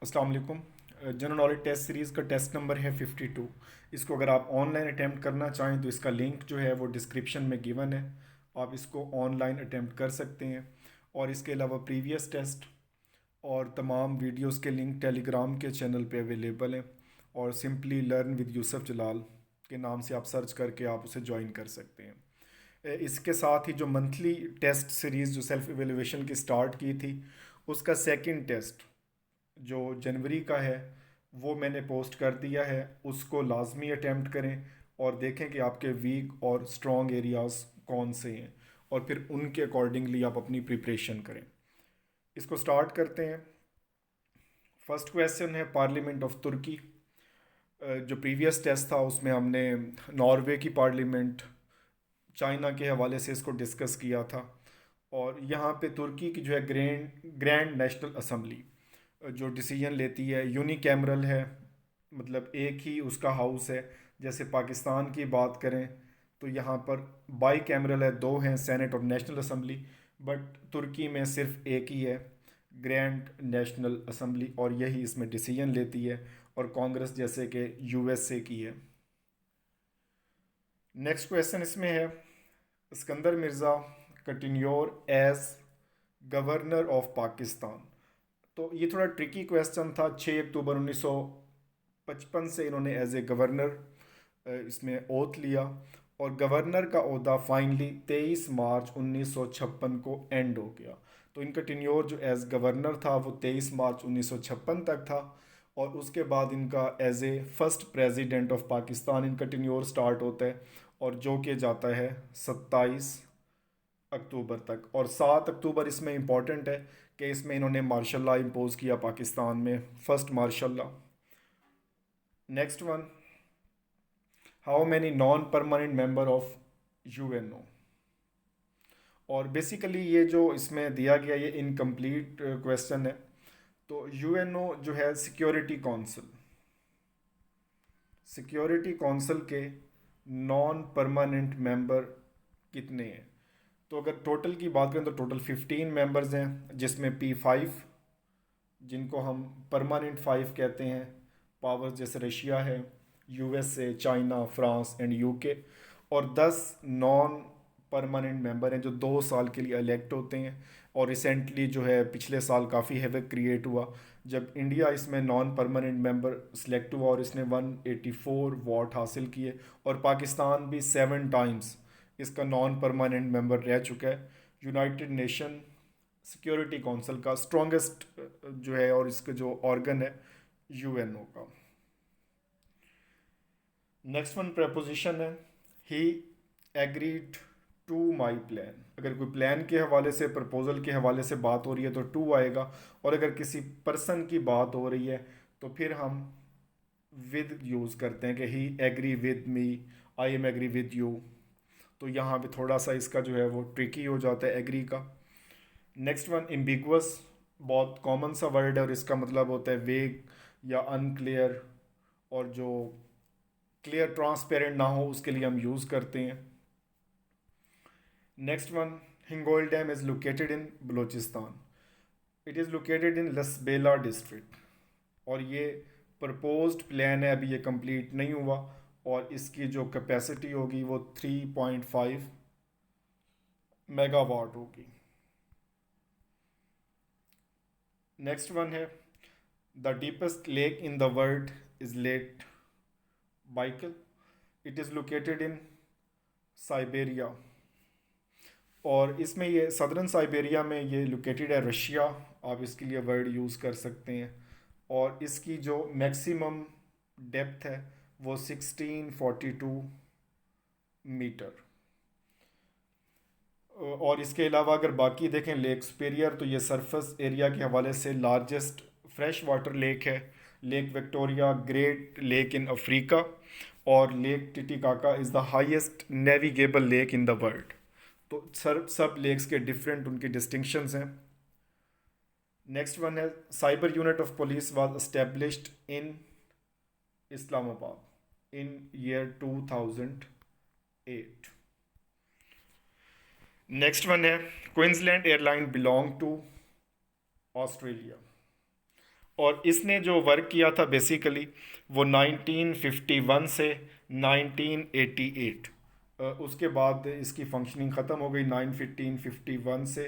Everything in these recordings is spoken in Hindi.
अस्सलाम वालेकुम। जनरल नॉलेज टेस्ट सीरीज़ का टेस्ट नंबर है 52। इसको अगर आप ऑनलाइन अटैम्प्ट करना चाहें तो इसका लिंक जो है वो डिस्क्रिप्शन में गिवन है। आप इसको ऑनलाइन अटैम्प्ट कर सकते हैं। और इसके अलावा प्रीवियस टेस्ट और तमाम वीडियोस के लिंक टेलीग्राम के चैनल पे अवेलेबल हैं। और सिंपली लर्न विद यूसुफ जलाल के नाम से आप सर्च करके आप उसे ज्वाइन कर सकते हैं। इसके साथ ही जो मंथली टेस्ट सीरीज़ जो सेल्फ एवेलुएशन की स्टार्ट की थी, उसका सेकंड टेस्ट जो जनवरी का है वो मैंने पोस्ट कर दिया है। उसको लाजमी अटैम्प्ट करें और देखें कि आपके वीक और स्ट्रॉन्ग एरियाज़ कौन से हैं, और फिर उनके अकॉर्डिंगली आप अपनी प्रिपरेशन करें। इसको स्टार्ट करते हैं। फर्स्ट क्वेश्चन है पार्लियामेंट ऑफ तुर्की। जो प्रीवियस टेस्ट था उसमें हमने नॉर्वे की पार्लियामेंट, चाइना के हवाले से इसको डिस्कस किया था। और यहाँ पे तुर्की की जो है ग्रैंड नेशनल असम्बली जो डिसीजन लेती है यूनिकैमरल है, मतलब एक ही उसका हाउस है। जैसे पाकिस्तान की बात करें तो यहाँ पर बाई कैमरल है, दो हैं, सेनेट और नेशनल असम्बली। बट तुर्की में सिर्फ एक ही है, ग्रैंड नेशनल असम्बली, और यही इसमें डिसीजन लेती है। और कांग्रेस जैसे कि यूएसए की है। नेक्स्ट क्वेश्चन इसमें है Sikandar Mirza continued as governor of Pakistan. तो ये थोड़ा ट्रिकी क्वेश्चन था। 6 अक्टूबर 1955 से इन्होंने एज ए गवर्नर इसमें ओथ लिया। और गवर्नर का ओहदा फाइनली 23 मार्च 1956 को एंड हो गया। तो इनका टेन्योर जो एज गवर्नर था वो 23 मार्च 1956 तक था। और उसके बाद इनका as a first president of Pakistan इनका टेन्योर स्टार्ट होता है, और जो कि जाता है 27 अक्टूबर तक। और 7 अक्टूबर इसमें इम्पॉर्टेंट है कि इसमें इन्होंने मार्शल लॉ इम्पोज किया पाकिस्तान में, first martial law. Next one, how many non permanent member of UNO. और बेसिकली ये जो इसमें दिया गया ये इनकम्प्लीट क्वेश्चन है। तो यूएनओ जो है सिक्योरिटी काउंसिल के नॉन परमानेंट मेंबर कितने हैं। तो अगर टोटल की बात करें तो टोटल 15 मेंबर्स हैं, जिसमें P5 जिनको हम परमानेंट 5 कहते हैं, पावर्स जैसे रशिया है, USA, China, France and UK. और 10 नॉन परमानेंट मेंबर हैं जो 2 साल के लिए इलेक्ट होते हैं। और रिसेंटली जो है पिछले साल काफ़ी हैवक क्रिएट हुआ जब इंडिया इसमें नॉन परमानेंट मेंबर सिलेक्ट हुआ और इसने 184 वोट हासिल किए। और पाकिस्तान भी 7 टाइम्स इसका नॉन परमानेंट मेंबर रह चुका है। यूनाइटेड नेशन सिक्योरिटी काउंसिल का स्ट्रॉन्गेस्ट जो है और इसका जो ऑर्गन है यूएनओ का। नेक्स्ट वन प्रपोजिशन है ही एग्रीड टू माई प्लान। अगर कोई प्लान के हवाले से, प्रपोजल के हवाले से बात हो रही है तो टू आएगा। और अगर किसी पर्सन की बात हो रही है तो फिर हम विद यूज़ करते हैं कि he agree with me, I am agree with you. तो यहाँ पे थोड़ा सा इसका जो है वो ट्रिकी हो जाता है एग्री का। नेक्स्ट वन एम्बिगुअस, बहुत कॉमन सा वर्ड है और इसका मतलब होता है वेग या अनक्लियर, और जो क्लियर ट्रांसपेरेंट ना हो उसके लिए हम यूज़ करते हैं। Next one, Hingol dam is located in Balochistan. It is located in Lasbela district. और ये प्रपोज्ड प्लान है, अभी ये कंप्लीट नहीं हुआ। और इसकी जो कैपेसिटी होगी वो 3.5 मेगावाट होगी। नेक्स्ट वन है the deepest lake in the world is lake Baikal. It is located in Siberia. और इसमें ये सदर्न साइबेरिया में ये लोकेटेड है, रशिया। आप इसके लिए वर्ड यूज़ कर सकते हैं। और इसकी जो मैक्सिमम डेप्थ है वो 1642 मीटर। और इसके अलावा अगर बाकी देखें लेक सुपेरियर, तो ये सरफेस एरिया के हवाले से लार्जेस्ट फ्रेश वाटर लेक है। Lake Victoria great lake in Africa. और lake Titicaca is the highest navigable lake in the world. तो सर सब लेक्स के डिफरेंट उनके डिस्टिंक्शंस हैं। नेक्स्ट वन है cyber unit of police was established in Islamabad in year 2008। Next one है Queensland airline belong to Australia. और इसने जो वर्क किया था बेसिकली वो 1951 से 1988, उसके बाद इसकी फंक्शनिंग ख़त्म हो गई। 1951 से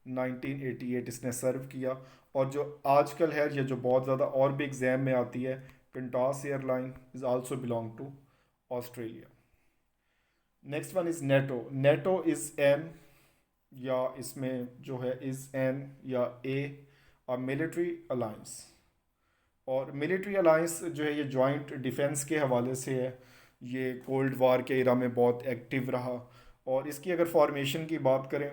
1988 इसने सर्व किया। और जो आजकल है, ये जो बहुत ज़्यादा और भी एग्ज़ाम में आती है, Qantas airline is also belong to Australia. Next one is NATO. NATO is an, या इसमें जो है इज़ एन या ए मिलिट्री अलायंस। और मिलिट्री अलायंस जो है ये जॉइंट डिफेंस के हवाले से है। ये कोल्ड वार के इरा में बहुत एक्टिव रहा। और इसकी अगर फॉर्मेशन की बात करें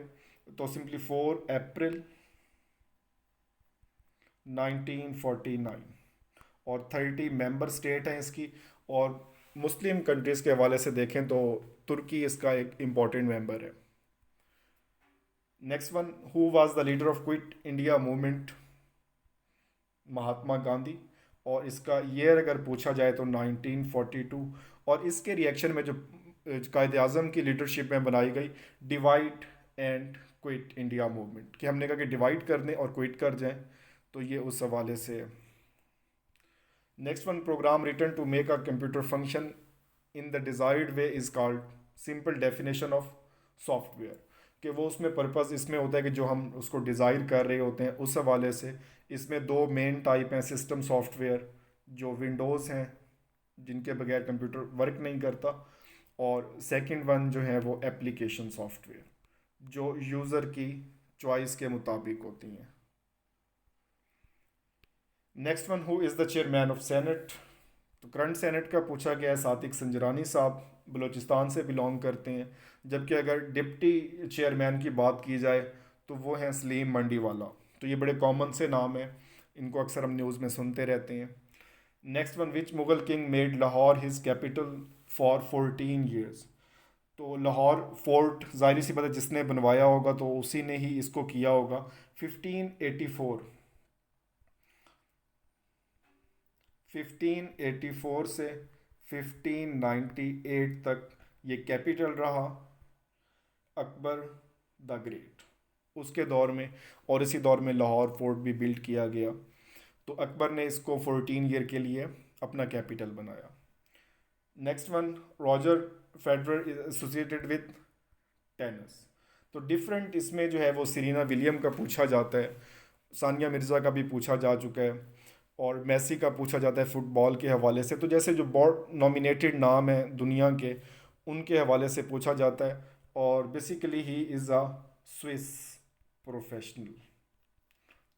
तो सिंपली 4 अप्रैल 1949। और 30 मेंबर स्टेट हैं इसकी। और मुस्लिम कंट्रीज़ के हवाले से देखें तो तुर्की इसका एक इम्पॉर्टेंट मेंबर है। Next one, who was the leader of quit India movement? Mahatma Gandhi. और इसका ईयर अगर पूछा जाए तो 1942। और इसके रिएक्शन में जो कायद आज़म की लीडरशिप में बनाई गई divide and quit India movement, कि हमने कहा कि डिवाइड कर दें और क्विट कर जाएं, तो ये उस हवाले से है। Next one, program written to make a computer function in the desired way is called. Simple definition of software, कि वो उसमें पर्पस इसमें होता है कि जो हम उसको डिज़ायर कर रहे होते हैं उस हवाले से। इसमें दो मेन टाइप हैं, सिस्टम सॉफ्टवेयर जो विंडोज़ हैं जिनके बगैर कंप्यूटर वर्क नहीं करता, और सेकंड वन जो है वो एप्लीकेशन सॉफ्टवेयर जो यूज़र की चॉइस के मुताबिक होती हैं। Next one, who is the chairman of senate? तो करंट सेनेट का पूछा गया है, सातिक संजरानी साहब बलूचिस्तान से बिलोंग करते हैं। जबकि अगर डिप्टी चेयरमैन की बात की जाए तो वो हैं सलीम मंडी वाला। तो ये बड़े कॉमन से नाम हैं, इनको अक्सर हम न्यूज़ में सुनते रहते हैं। Next one, which Mughal king made Lahore his capital for 14 years? तो लाहौर फोर्ट ज़ाहिर सी बात है जिसने बनवाया होगा तो उसी ने ही इसको किया होगा। 1584, 1584 से 1598 तक ये कैपिटल रहा अकबर द ग्रेट उसके दौर में। और इसी दौर में लाहौर फोर्ट भी बिल्ड किया गया। तो अकबर ने इसको 14 ईयर के लिए अपना कैपिटल बनाया। Next one, Roger Federer is associated with tennis. तो डिफरेंट इसमें जो है वो सीरीना विलियम का पूछा जाता है, सानिया मिर्ज़ा का भी पूछा जा चुका है, और मेसी का पूछा जाता है फुटबॉल के हवाले से। तो जैसे जो बहुत नॉमिनेटेड नाम है दुनिया के उनके हवाले से पूछा जाता है। और basically he is a Swiss professional.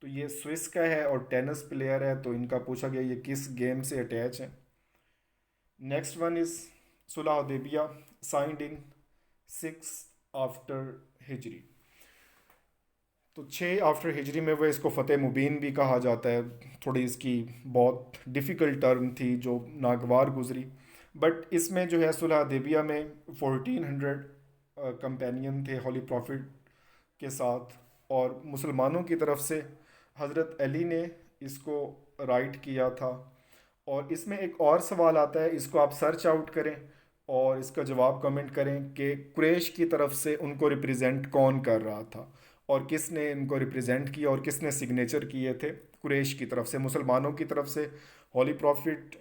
तो ये स्विस का है और टेनिस प्लेयर है, तो इनका पूछा गया ये किस गेम से अटैच है। Next one is Sulah Hudaibiya signed in 6 after हिजरी। तो 6 आफ्टर हिजरी में वो इसको फ़तेह मुबीन भी कहा जाता है। थोड़ी इसकी बहुत डिफ़िकल्ट टर्म थी जो नागवार गुजरी। बट इसमें जो है सुलह हुदैबिया में 1400 कंपेनियन थे होली प्रॉफिट के साथ। और मुसलमानों की तरफ से हज़रत अली ने इसको राइट किया था। और इसमें एक और सवाल आता है, इसको आप सर्च आउट करें और इसका जवाब कमेंट करें कि कुरैश की तरफ से उनको रिप्रेजेंट कौन कर रहा था और किसने इनको रिप्रेजेंट किया और किसने सिग्नेचर किए थे कुरैश की तरफ से। मुसलमानों की तरफ से holy prophet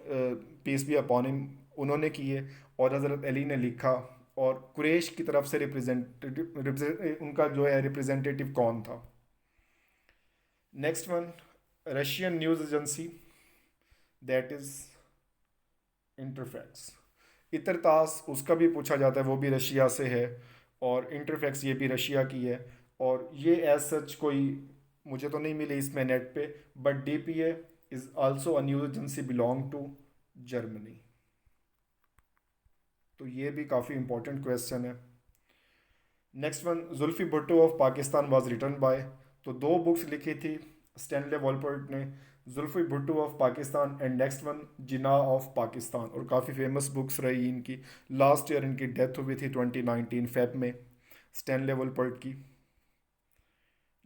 peace be upon him उन्होंने किए और हज़रत अली ने लिखा। और कुरैश की तरफ से रिप्रेजेंटेटिव उनका जो है रिप्रेजेंटेटिव कौन था। Next one, Russian news agency that is Interfax. ITAR TASS उसका भी पूछा जाता है, वो भी रशिया से है। और इंटरफैक्स ये भी रशिया की है। और ये एज सच कोई मुझे तो नहीं मिली इसमें नेट पे, but DPA is also a news agency belong to Germany. तो ये भी काफ़ी इंपॉर्टेंट क्वेश्चन है। Next one, Zulfi Bhutto of Pakistan was written by. तो दो बुक्स लिखी थी स्टैनले वॉलपर्ट ने, Zulfi Bhutto of Pakistan and next one Jinnah of Pakistan. और काफ़ी फेमस बुक्स रही इनकी। लास्ट ईयर इनकी डेथ हुई थी 2019 फेब में स्टैनले वॉलपर्ट की।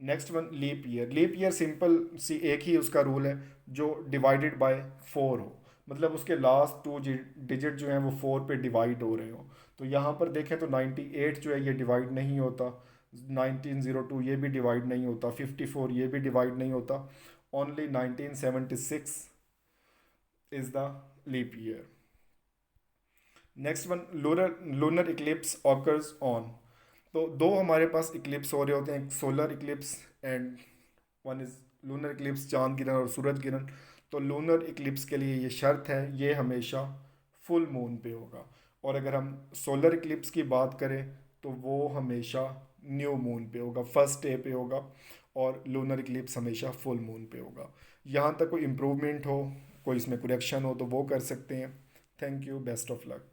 Next one, leap year. Leap year simple सी एक ही उसका रूल है जो डिवाइडेड बाय 4 हो, मतलब उसके लास्ट 2 डिजिट जो हैं वो 4 पे डिवाइड हो रहे हो। तो यहाँ पर देखें तो 98 जो है ये डिवाइड नहीं होता, 1902 ये भी डिवाइड नहीं होता, 54 ये भी डिवाइड नहीं होता। only 1976 is the leap year. Next one lunar Eclipse occurs on. तो दो हमारे पास इक्लिप्स हो रहे होते हैं, एक solar Eclipse and one is lunar Eclipse, चांद गिरन और सूरज गिरन। तो लूनर इक्लिप्स के लिए ये शर्त है, ये हमेशा फुल मून पे होगा। और अगर हम सोलर इक्लिप्स की बात करें तो वो हमेशा न्यू मून पे होगा, फर्स्ट डे पे होगा। और लूनर इक्लिप्स हमेशा फुल मून पे होगा। यहाँ तक कोई इम्प्रूवमेंट हो, कोई इसमें करेक्शन हो तो वो कर सकते हैं। Thank you, best of luck.